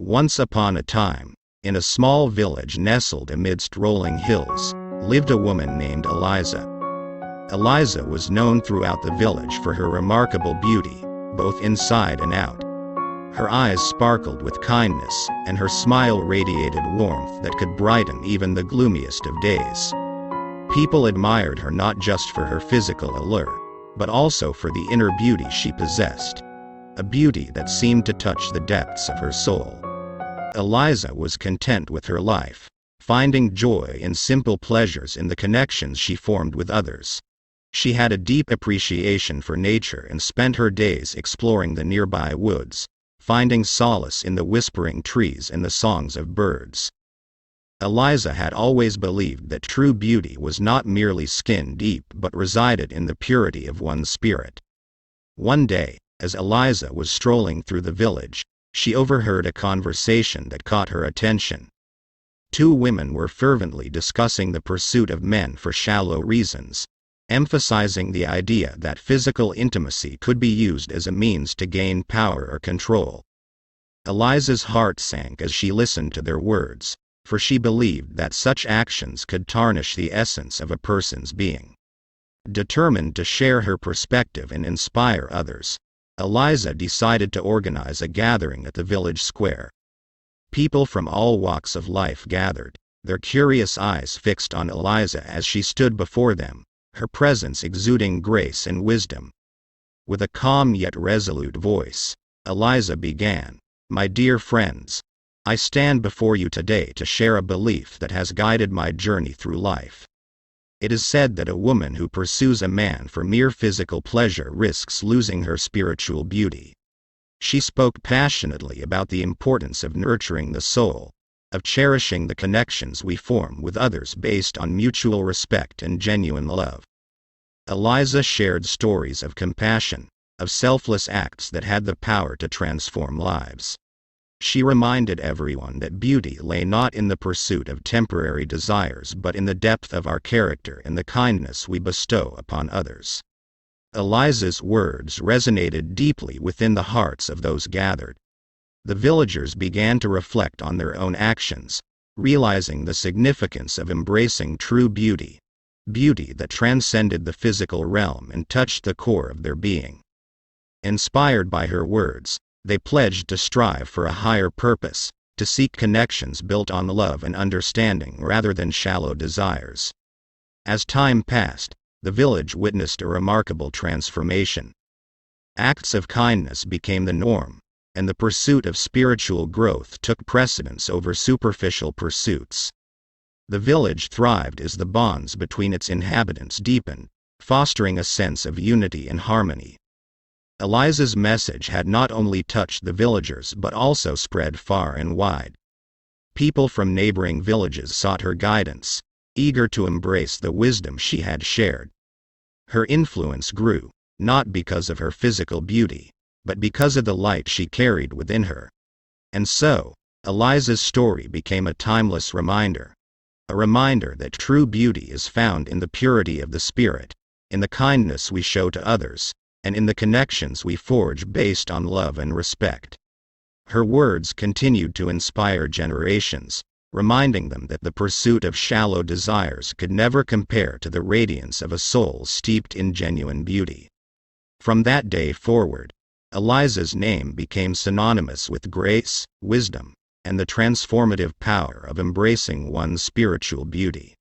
Once upon a time, in a small village nestled amidst rolling hills, lived a woman named Eliza. Eliza was known throughout the village for her remarkable beauty, both inside and out. Her eyes sparkled with kindness, and her smile radiated warmth that could brighten even the gloomiest of days. People admired her not just for her physical allure, but also for the inner beauty she possessed, a beauty that seemed to touch the depths of her soul. Eliza was content with her life, finding joy in simple pleasures in the connections she formed with others. She had a deep appreciation for nature and spent her days exploring the nearby woods, finding solace in the whispering trees and the songs of birds. Eliza had always believed that true beauty was not merely skin deep but resided in the purity of one's spirit. One day, as Eliza was strolling through the village, she overheard a conversation that caught her attention. Two women were fervently discussing the pursuit of men for shallow reasons, emphasizing the idea that physical intimacy could be used as a means to gain power or control. Eliza's heart sank as she listened to their words, for she believed that such actions could tarnish the essence of a person's being. Determined to share her perspective and inspire others, Eliza decided to organize a gathering at the village square. People from all walks of life gathered, their curious eyes fixed on Eliza as she stood before them, her presence exuding grace and wisdom. With a calm yet resolute voice, Eliza began, "My dear friends, I stand before you today to share a belief that has guided my journey through life. It is said that a woman who pursues a man for mere physical pleasure risks losing her spiritual beauty." She spoke passionately about the importance of nurturing the soul, of cherishing the connections we form with others based on mutual respect and genuine love. Eliza shared stories of compassion, of selfless acts that had the power to transform lives. She reminded everyone that beauty lay not in the pursuit of temporary desires but in the depth of our character and the kindness we bestow upon others. Eliza's words resonated deeply within the hearts of those gathered. The villagers began to reflect on their own actions, realizing the significance of embracing true beauty, beauty that transcended the physical realm and touched the core of their being. Inspired by her words, they pledged to strive for a higher purpose, to seek connections built on love and understanding rather than shallow desires. As time passed, the village witnessed a remarkable transformation. Acts of kindness became the norm, and the pursuit of spiritual growth took precedence over superficial pursuits. The village thrived as the bonds between its inhabitants deepened, fostering a sense of unity and harmony. Eliza's message had not only touched the villagers but also spread far and wide. People from neighboring villages sought her guidance, eager to embrace the wisdom she had shared. Her influence grew, not because of her physical beauty, but because of the light she carried within her. And so, Eliza's story became a timeless reminder. A reminder that true beauty is found in the purity of the spirit, in the kindness we show to others, and in the connections we forge based on love and respect. Her words continued to inspire generations, reminding them that the pursuit of shallow desires could never compare to the radiance of a soul steeped in genuine beauty. From that day forward, Eliza's name became synonymous with grace, wisdom, and the transformative power of embracing one's spiritual beauty.